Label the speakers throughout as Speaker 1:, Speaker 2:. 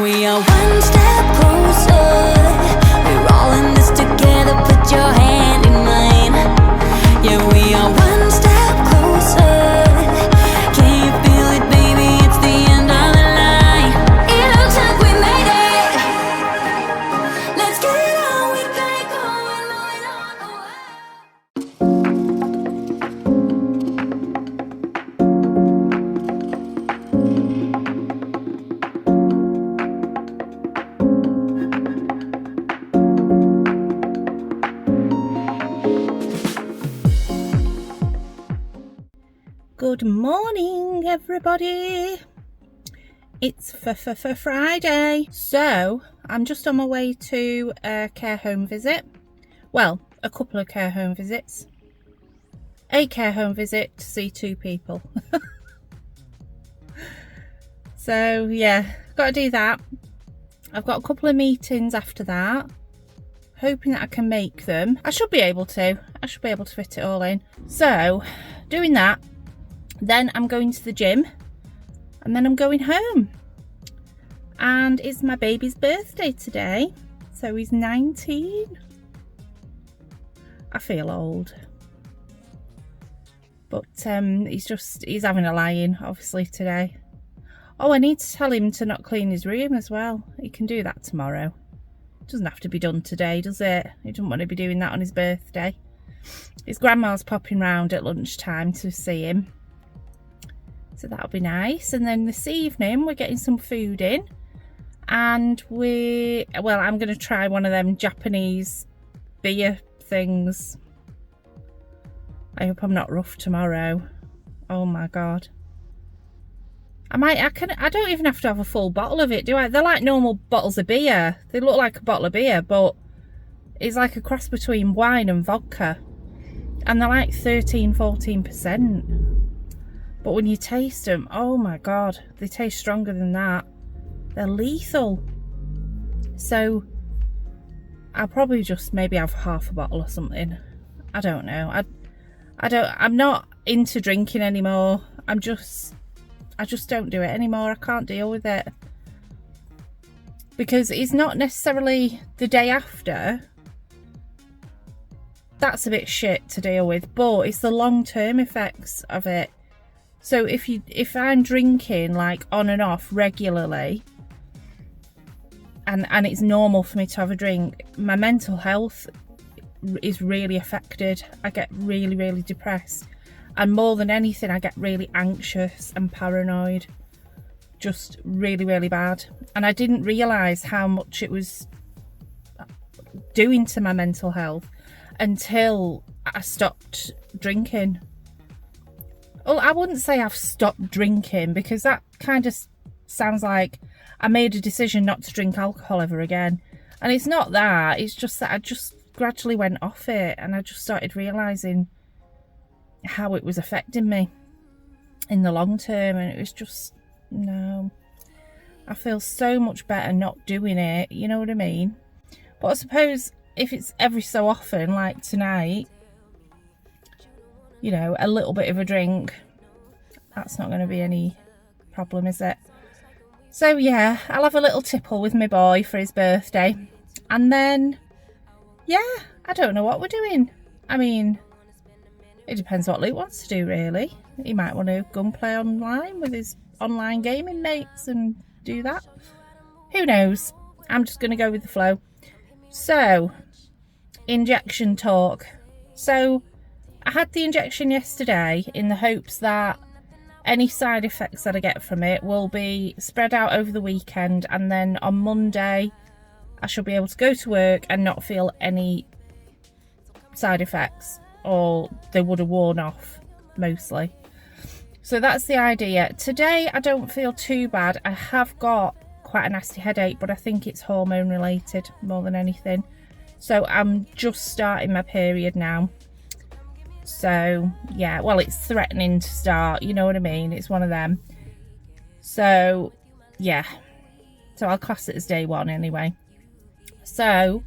Speaker 1: we are one step closer. We're all in this together, put your hand in mine. Yeah, we are one step closer. Can you feel it, baby? It's the end of the line. It looks like we made it. Let's get it on, we got it going, moving on away.
Speaker 2: Good morning, everybody. It's Friday, so I'm just on my way to a care home visit. Well, a couple of care home visits. A care home visit to see 2 people. So yeah, got to do that. I've got a couple of meetings after that. Hoping that I can make them. I should be able to fit it all in. So, doing that. Then I'm going to the gym, and then I'm going home. And it's my baby's birthday today, so he's 19. I feel old, but he's having a lie-in obviously today. Oh, I need to tell him to not clean his room as well. He can do that tomorrow. It doesn't have to be done today, does it? He doesn't want to be doing that on his birthday. His grandma's popping round at lunchtime to see him. So that'll be nice. And then this evening we're getting some food in, and I'm going to try one of them Japanese beer things. I hope I'm not rough tomorrow. Oh my god. I don't even have to have a full bottle of it, do I? They're like normal bottles of beer. They look like a bottle of beer, but it's like a cross between wine and vodka. And they're like 13-14%. But when you taste them, oh my god, they taste stronger than that. They're lethal. So I'll probably just maybe have half a bottle or something. I don't know. I'm not into drinking anymore. I just don't do it anymore. I can't deal with it. Because it's not necessarily the day after. That's a bit shit to deal with, but it's the long-term effects of it. So if I'm drinking like on and off regularly, and it's normal for me to have a drink, my mental health is really affected. I get really, really depressed, and more than anything I get really anxious and paranoid. Just really, really bad. And I didn't realise how much it was doing to my mental health until I stopped drinking. Well, I wouldn't say I've stopped drinking, because that kind of sounds like I made a decision not to drink alcohol ever again. And it's not that. It's just that I just gradually went off it, and I just started realising how it was affecting me in the long term. And it was just, no. I feel so much better not doing it, you know what I mean? But I suppose if it's every so often, like tonight, you know, a little bit of a drink, that's not going to be any problem, is it? So yeah, I'll have a little tipple with my boy for his birthday, and then yeah, I don't know what we're doing. I mean, it depends what Luke wants to do, really. He might want to go and play online with his online gaming mates and do that. Who knows? I'm just going to go with the flow. So, injection talk. So I had the injection yesterday in the hopes that any side effects that I get from it will be spread out over the weekend, and then on Monday I shall be able to go to work and not feel any side effects, or they would have worn off mostly. So that's the idea. Today I don't feel too bad. I have got quite a nasty headache, but I think it's hormone related more than anything. So I'm just starting my period now. So yeah, well, it's threatening to start, you know what I mean? It's one of them. So yeah, so I'll class it as day one anyway. So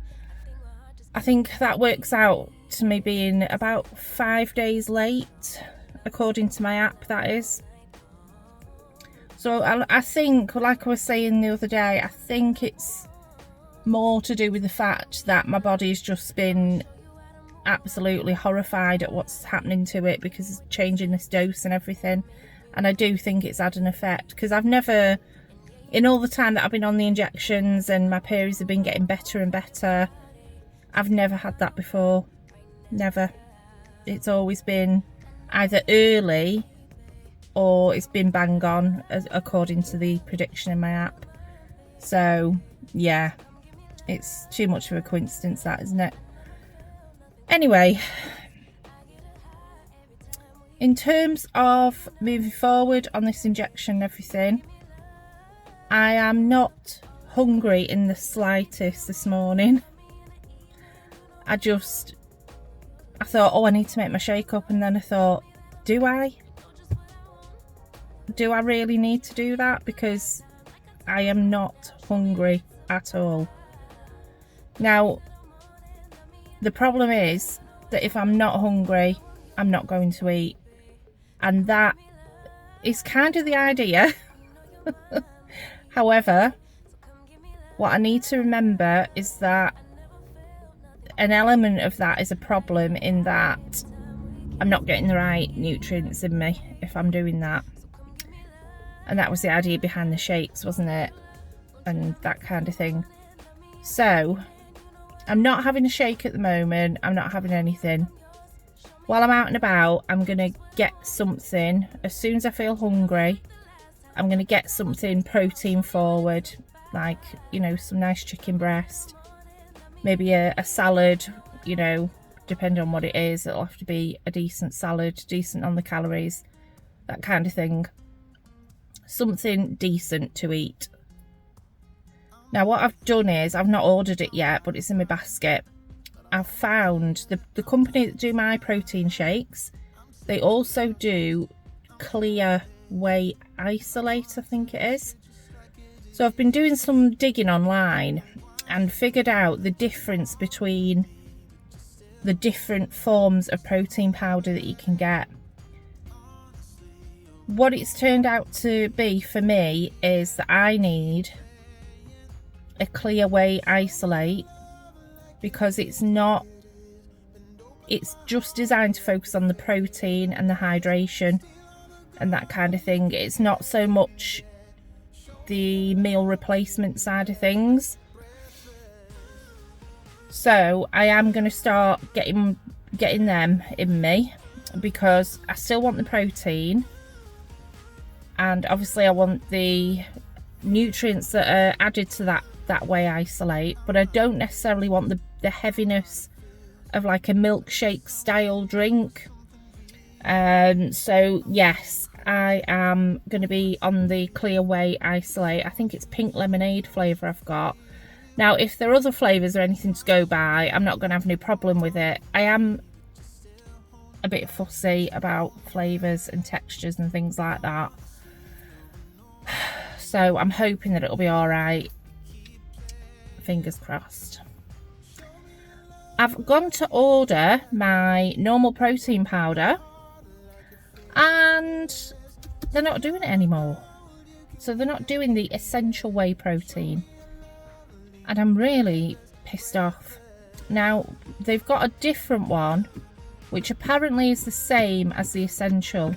Speaker 2: I think that works out to me being about 5 days late, according to my app, that is. So I think, like I was saying the other day, I think it's more to do with the fact that my body's just been absolutely horrified at what's happening to it because it's changing this dose and everything. And I do think it's had an effect, because I've never, in all the time that I've been on the injections and my periods have been getting better and better, I've never had that before. Never. It's always been either early or it's been bang on, according to the prediction in my app. So yeah, it's too much of a coincidence, that, isn't it? Anyway, in terms of moving forward on this injection and everything, I am not hungry in the slightest this morning. I thought, oh, I need to make my shake up, and then I thought, do I really need to do that? Because I am not hungry at all. Now, the problem is that if I'm not hungry, I'm not going to eat. And that is kind of the idea. However, what I need to remember is that an element of that is a problem, in that I'm not getting the right nutrients in me if I'm doing that. And that was the idea behind the shakes, wasn't it? And that kind of thing. So I'm not having a shake at the moment. I'm not having anything. While I'm out and about, I'm going to get something. As soon as I feel hungry, I'm going to get something protein forward, like, you know, some nice chicken breast, maybe a salad, you know, depending on what it is. It'll have to be a decent salad, decent on the calories, that kind of thing. Something decent to eat. Now, what I've done is, I've not ordered it yet, but it's in my basket. I've found the company that do my protein shakes, they also do Clear Whey Isolate, I think it is. So I've been doing some digging online and figured out the difference between the different forms of protein powder that you can get. What it's turned out to be for me is that I need a Clear Whey Isolate, because it's just designed to focus on the protein and the hydration and that kind of thing. It's not so much the meal replacement side of things. So I am going to start getting them in me, because I still want the protein, and obviously I want the nutrients that are added to that Whey Isolate, but I don't necessarily want the heaviness of like a milkshake style drink. So yes, I am going to be on the Clear Whey Isolate. I think it's pink lemonade flavour I've got. Now, if there are other flavours or anything to go by, I'm not going to have no problem with it. I am a bit fussy about flavours and textures and things like that. So I'm hoping that it'll be alright. Fingers crossed. I've gone to order my normal protein powder, and they're not doing it anymore. So they're not doing the essential whey protein, and I'm really pissed off. Now, they've got a different one which apparently is the same as the essential,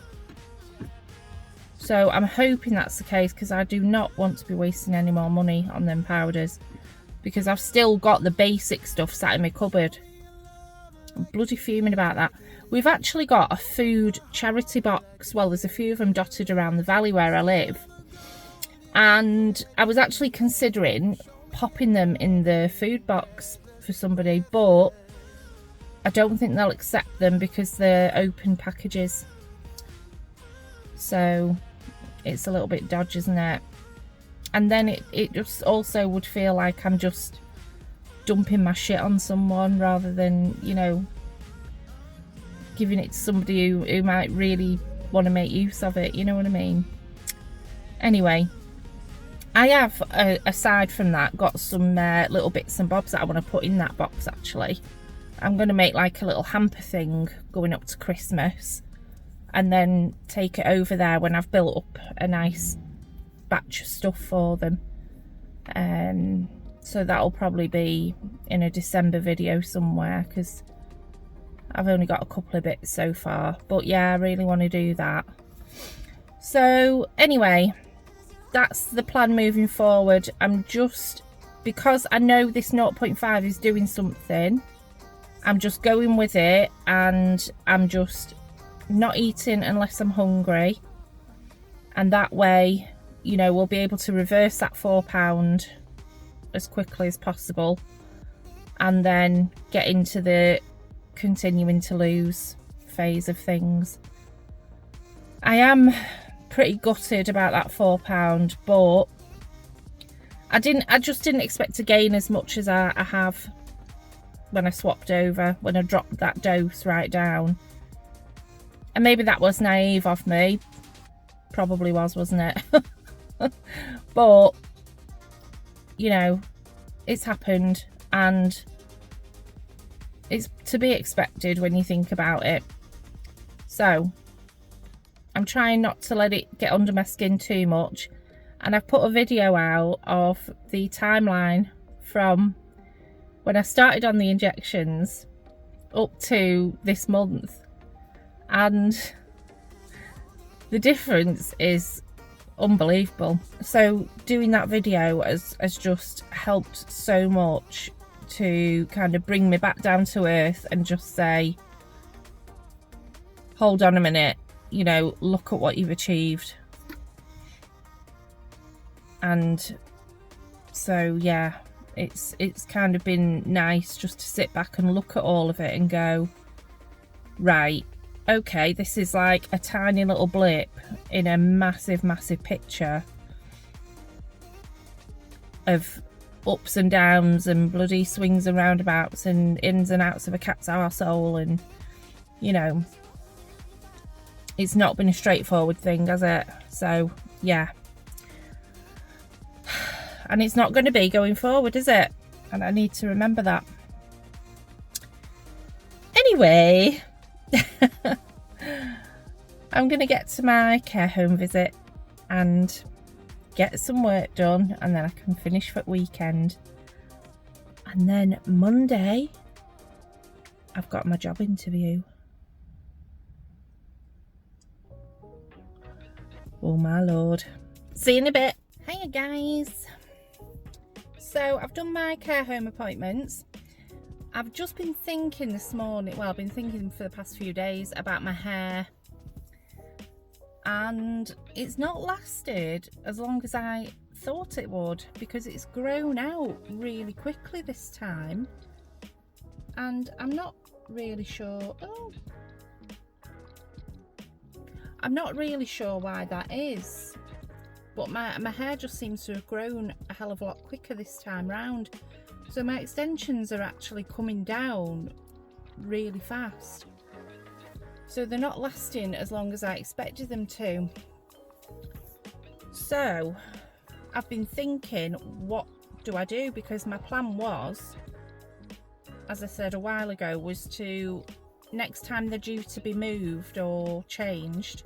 Speaker 2: so I'm hoping that's the case, because I do not want to be wasting any more money on them powders, because I've still got the basic stuff sat in my cupboard. I'm bloody fuming about that. We've actually got a food charity box. Well, there's a few of them dotted around the valley where I live, and I was actually considering popping them in the food box for somebody, but I don't think they'll accept them because they're open packages. So it's a little bit dodgy, isn't it? And then it just also would feel like I'm just dumping my shit on someone, rather than, you know, giving it to somebody who might really want to make use of it, you know what I mean? Anyway, I have, aside from that, got some little bits and bobs that I want to put in that box, actually. I'm going to make like a little hamper thing going up to Christmas, and then take it over there when I've built up a nice batch of stuff for them. So that'll probably be in a December video somewhere, because I've only got a couple of bits so far. But yeah, I really want to do that. So anyway, that's the plan moving forward. I'm just, because I know this 0.5 is doing something, I'm just going with it, and I'm just not eating unless I'm hungry. And that way, you know, we'll be able to reverse that £4 as quickly as possible, and then get into the continuing to lose phase of things. I am pretty gutted about that £4, but I just didn't expect to gain as much as I have when I swapped over, when I dropped that dose right down. And maybe that was naive of me. Probably was, wasn't it? But, you know, it's happened, and it's to be expected when you think about it. So I'm trying not to let it get under my skin too much, and I've put a video out of the timeline from when I started on the injections up to this month, and the difference is unbelievable. So doing that video has just helped so much to kind of bring me back down to earth and just say, hold on a minute, you know, look at what you've achieved. And so yeah, it's kind of been nice just to sit back and look at all of it and go, right, okay, this is like a tiny little blip in a massive picture of ups and downs and bloody swings and roundabouts and ins and outs of a cat's arsehole. And, you know, it's not been a straightforward thing, has it? So yeah, and it's not going to be going forward, is it? And I need to remember that. Anyway, I'm going to get to my care home visit and get some work done, and then I can finish for the weekend. And then Monday, I've got my job interview. Oh my lord. See you in a bit. Hiya guys. So I've done my care home appointments. I've just been thinking this morning, well, I've been thinking for the past few days about my hair, and it's not lasted as long as I thought it would, because it's grown out really quickly this time, and I'm not really sure. I'm not really sure why that is, but my hair just seems to have grown a hell of a lot quicker this time round. So my extensions are actually coming down really fast. So they're not lasting as long as I expected them to. So I've been thinking, what do I do? Because my plan was, as I said a while ago, was to, next time they're due to be moved or changed,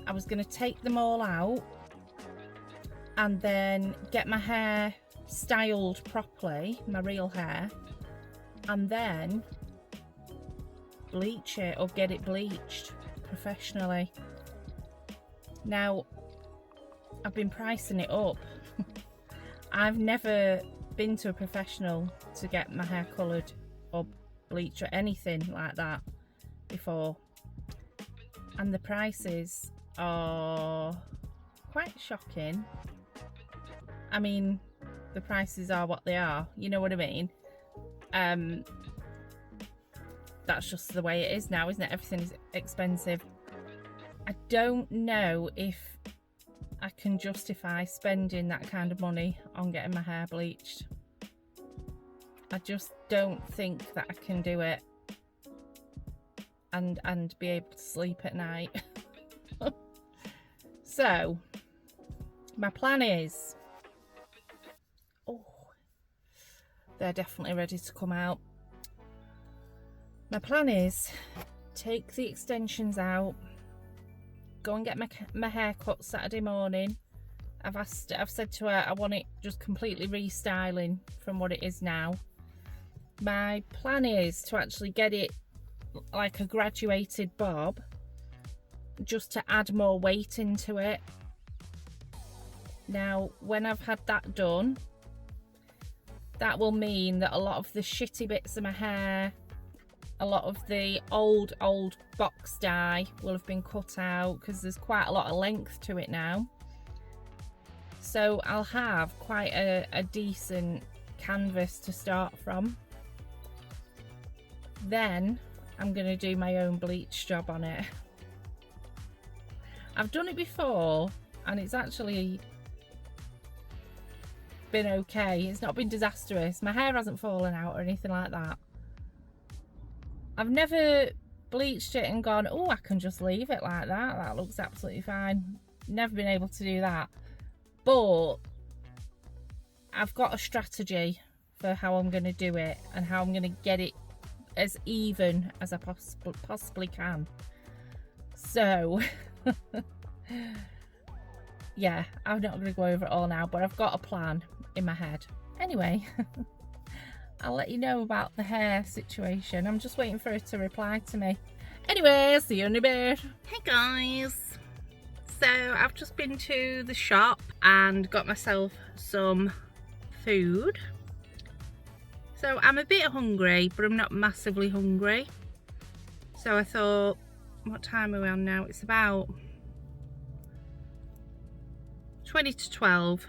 Speaker 2: I was going to take them all out and then get my hair styled properly, my real hair, and then bleach it or get it bleached professionally. Now, I've been pricing it up. I've never been to a professional to get my hair coloured or bleached or anything like that before, and the prices are quite shocking. I mean, the prices are what they are, you know what I mean? That's just the way it is now, isn't it? Everything is expensive. I don't know if I can justify spending that kind of money on getting my hair bleached. I just don't think that I can do it and be able to sleep at night. So my plan is, they're definitely ready to come out. My plan is take the extensions out, go and get my hair cut Saturday morning, I've said to her I want it just completely restyling from what it is now. My plan is to actually get it like a graduated bob, just to add more weight into it. Now, when I've had that done, that will mean that a lot of the shitty bits of my hair, a lot of the old box dye will have been cut out, because there's quite a lot of length to it now. So I'll have quite a decent canvas to start from. Then I'm going to do my own bleach job on it. I've done it before and it's actually been okay. It's not been disastrous. My hair hasn't fallen out or anything like that. I've never bleached it and gone, oh, I can just leave it like that. That looks absolutely fine. Never been able to do that. But I've got a strategy for how I'm going to do it and how I'm going to get it as even as I possibly can. So yeah, I'm not going to go over it all now, but I've got a plan in my head. Anyway, I'll let you know about the hair situation. I'm just waiting for her to reply to me. Anyway, see you in a bit. Hey guys, so I've just been to the shop and got myself some food. So I'm a bit hungry, but I'm not massively hungry. So I thought, what time are we on now? It's about 20 to 12.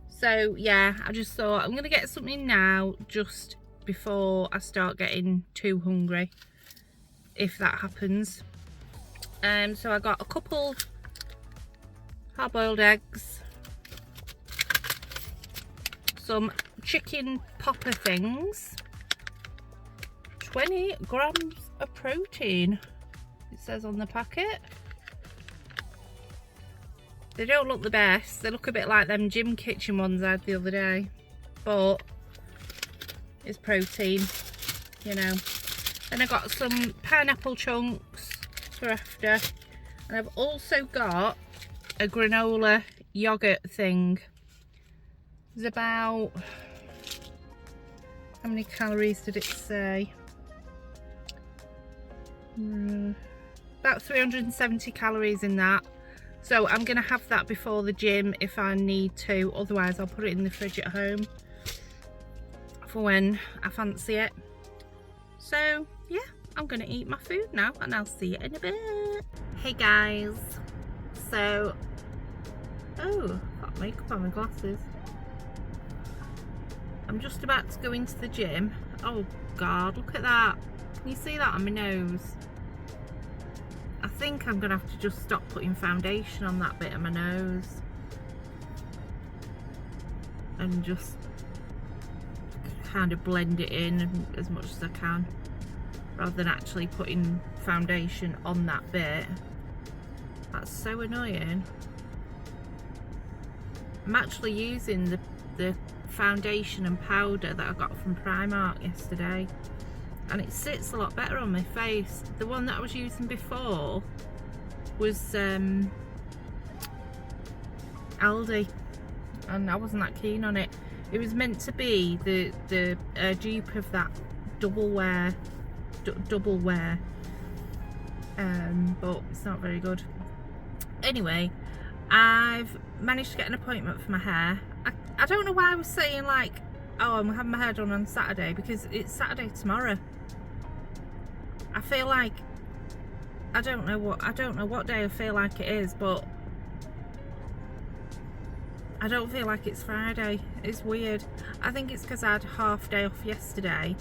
Speaker 2: So yeah, I just thought I'm gonna get something now just before I start getting too hungry, if that happens. So I got a couple hard-boiled eggs, some chicken popper things, 20 grams of protein, it says on the packet. They don't look the best. They look a bit like them gym kitchen ones I had the other day, but it's protein, you know. Then I got some pineapple chunks for after, and I've also got a granola yogurt thing. There's about, how many calories did it say? About 370 calories in that. So I'm going to have that before the gym if I need to, otherwise I'll put it in the fridge at home for when I fancy it. So yeah, I'm going to eat my food now and I'll see you in a bit. Hey guys, so, oh, got makeup on my glasses. I'm just about to go into the gym. Oh God, look at that. Can you see that on my nose? I think I'm going to have to just stop putting foundation on that bit of my nose and just kind of blend it in as much as I can, rather than actually putting foundation on that bit. That's so annoying. I'm actually using the foundation and powder that I got from Primark yesterday, and it sits a lot better on my face. The one that I was using before was Aldi, and I wasn't that keen on it. It was meant to be the dupe of that double wear, but it's not very good. Anyway, I've managed to get an appointment for my hair. I don't know why I was saying like, oh, I'm having my hair done on Saturday, because it's Saturday tomorrow. I feel like, I don't know what day I feel like it is, but I don't feel like it's Friday. It's weird. I think it's because I had half day off yesterday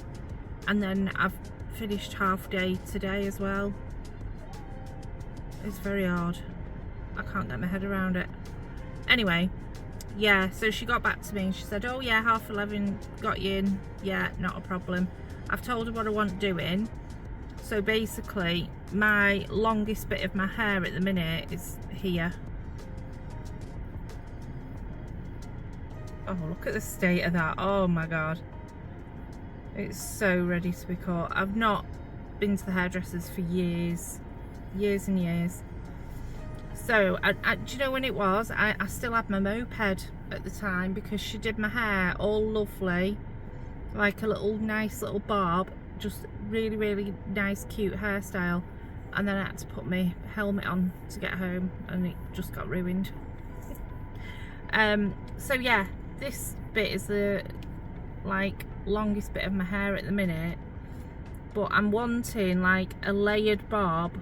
Speaker 2: and then I've finished half day today as well. It's very odd. I can't get my head around it. Anyway, yeah, so she got back to me and she said, oh yeah, 11:30 got you in. Yeah, not a problem. I've told her what I want doing. So basically, my longest bit of my hair at the minute is here. Oh, look at the state of that. Oh my God. It's so ready to be cut. I've not been to the hairdressers for years and years. So, do you know when it was? I still had my moped at the time because she did my hair all lovely, like a little nice little bob, just really, really nice, cute hairstyle. And then I had to put my helmet on to get home, and it just got ruined. So yeah, this bit is the like longest bit of my hair at the minute, but I'm wanting like a layered bob.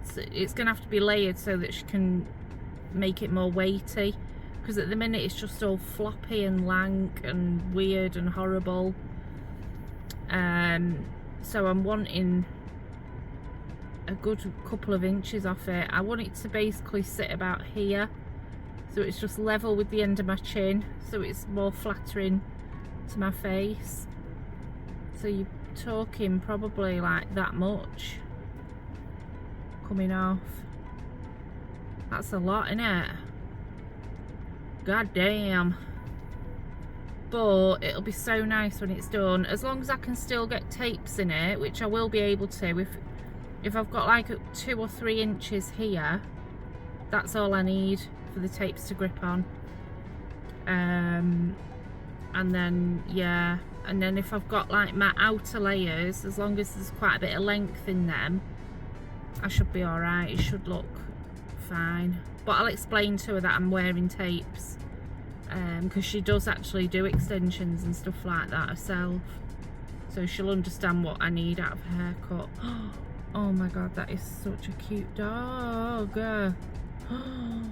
Speaker 2: So it's gonna have to be layered so that she can make it more weighty, because at the minute it's just all floppy and lank and weird and horrible. So I'm wanting a good couple of inches off it. I want it to basically sit about here, so it's just level with the end of my chin, so it's more flattering to my face. So you're talking probably like that much coming off. That's a lot, isn't it? God damn. But it'll be so nice when it's done, as long as I can still get tapes in it, which I will be able to. If I've got like 2 or 3 inches here, that's all I need for the tapes to grip on. And then yeah, and then if I've got like my outer layers, as long as there's quite a bit of length in them, I should be alright. It should look fine. But I'll explain to her that I'm wearing tapes, because she does actually do extensions and stuff like that herself, so she'll understand what I need out of a haircut. Oh my god, that is such a cute dog. Oh,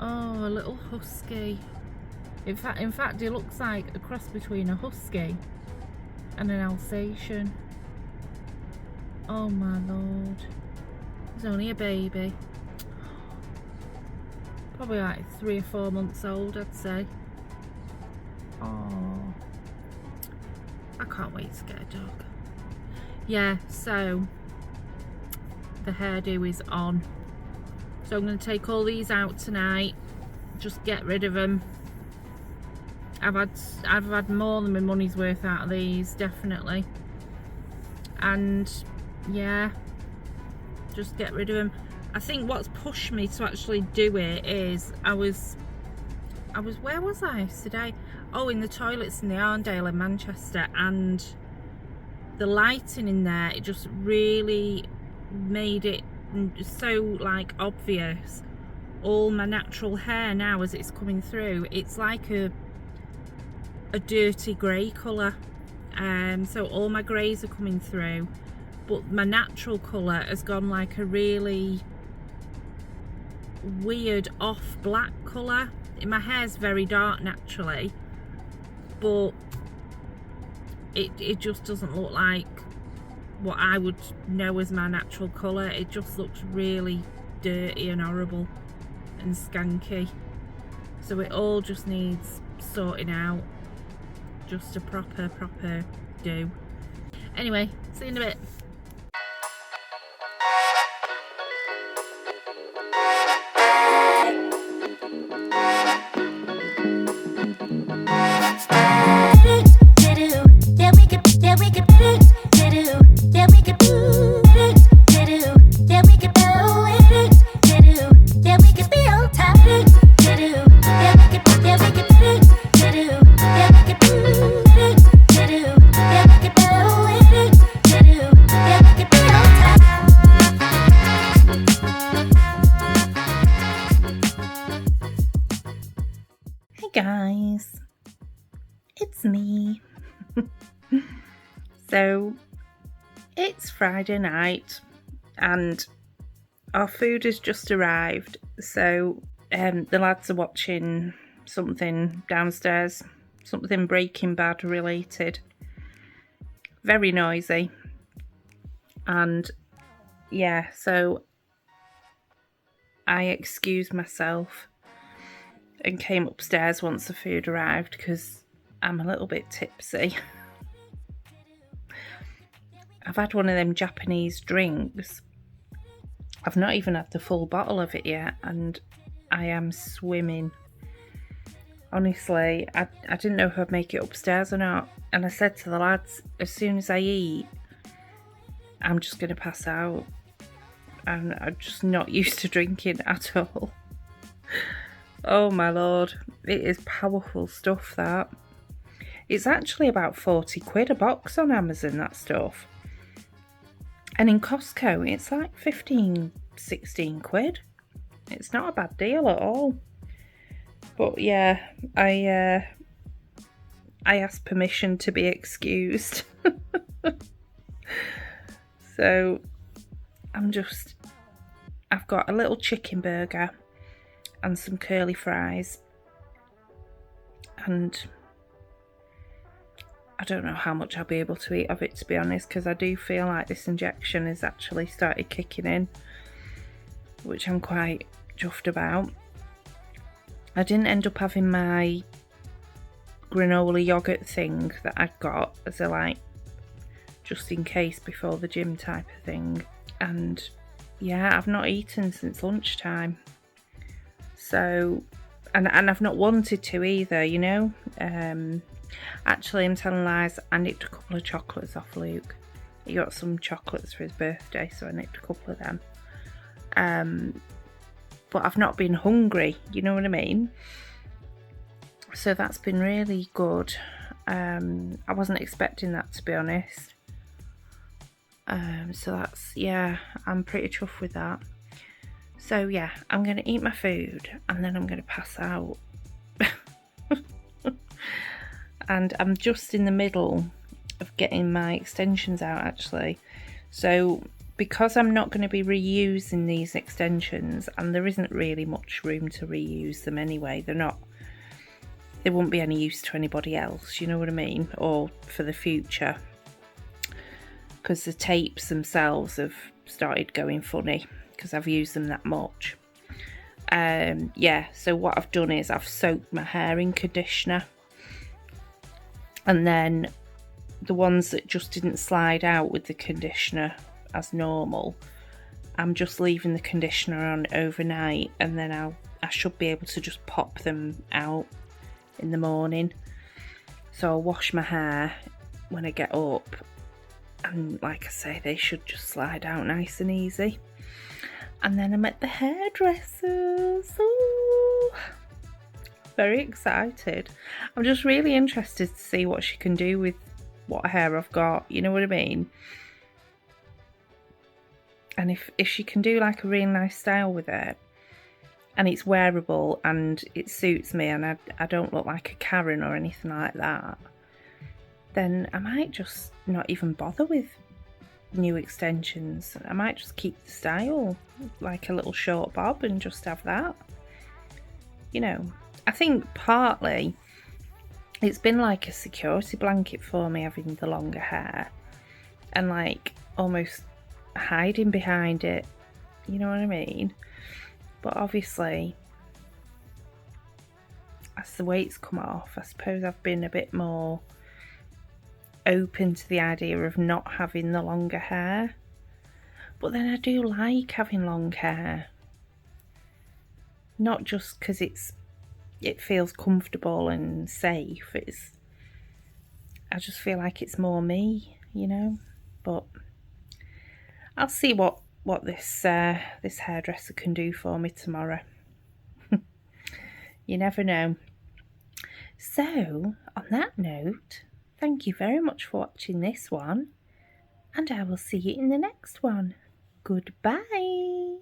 Speaker 2: a little husky. In fact, it looks like a cross between a husky and an Alsatian. Oh my lord. He's only a baby. Probably like 3 or 4 months old, I'd say. Oh, I can't wait to get a dog. Yeah, so the hairdo is on. So I'm going to take all these out tonight, just get rid of them. I've had more than my money's worth out of these, definitely. And yeah, just get rid of them. I think what's pushed me to actually do it is I was where was I today? Oh, in the toilets in the Arndale in Manchester, and the lighting in there, it just really made it so like obvious. All my natural hair now, as it's coming through, it's like a dirty grey colour. So all my greys are coming through, but my natural colour has gone like a really weird off black colour. My hair's very dark naturally, but it just doesn't look like what I would know as my natural colour. It just looks really dirty and horrible and skanky, so it all just needs sorting out. Just a proper do. Anyway, see you in a bit. Guys, it's me. So it's Friday night and our food has just arrived, so the lads are watching something downstairs, something Breaking Bad related, very noisy. And yeah, so I excused myself and came upstairs once the food arrived because I'm a little bit tipsy. I've had one of them Japanese drinks. I've not even had the full bottle of it yet, and I am swimming. Honestly, I didn't know if I'd make it upstairs or not, and I said to the lads, as soon as I eat, I'm just going to pass out. and I'm just not used to drinking at all. Oh my lord, it is powerful stuff, that. It's actually about 40 quid a box on Amazon, that stuff. And in Costco, it's like 15, 16 quid. It's not a bad deal at all. But yeah, I asked permission to be excused. So I've got a little chicken burger and some curly fries, and I don't know how much I'll be able to eat of it, to be honest, because I do feel like this injection has actually started kicking in, which I'm quite chuffed about. I didn't end up having my granola yogurt thing that I'd got as a like just in case before the gym type of thing, and yeah, I've not eaten since lunchtime. So, and I've not wanted to either, you know. Actually, I'm telling lies, I nicked a couple of chocolates off Luke. He got some chocolates for his birthday, so I nicked a couple of them. But I've not been hungry, you know what I mean? So that's been really good. I wasn't expecting that, to be honest. So that's, yeah, I'm pretty chuffed with that. So yeah, I'm going to eat my food and then I'm going to pass out. And I'm just in the middle of getting my extensions out, actually. So because I'm not going to be reusing these extensions, and there isn't really much room to reuse them anyway, they won't be any use to anybody else, you know what I mean, or for the future, because the tapes themselves have started going funny because I've used them that much. Yeah, so what I've done is I've soaked my hair in conditioner, and then the ones that just didn't slide out with the conditioner as normal, I'm just leaving the conditioner on overnight, and then I should be able to just pop them out in the morning. So I'll wash my hair when I get up, and like I say, they should just slide out nice and easy. And then I'm at the hairdressers. Ooh, very excited. I'm just really interested to see what she can do with what hair I've got, you know what I mean? And if she can do like a really nice style with it, and it's wearable and it suits me, and I don't look like a Karen or anything like that, then I might just not even bother with new extensions. I might just keep the style, like a little short bob, and just have that. You know, I think partly it's been like a security blanket for me, having the longer hair, and like almost hiding behind it, you know what I mean? But obviously, as the weight's come off, I suppose I've been a bit more open to the idea of not having the longer hair. But then I do like having long hair, not just because it feels comfortable and safe. I just feel like it's more me, you know. But I'll see what this hairdresser can do for me tomorrow. You never know. So on that note, thank you very much for watching this one, and I will see you in the next one. Goodbye.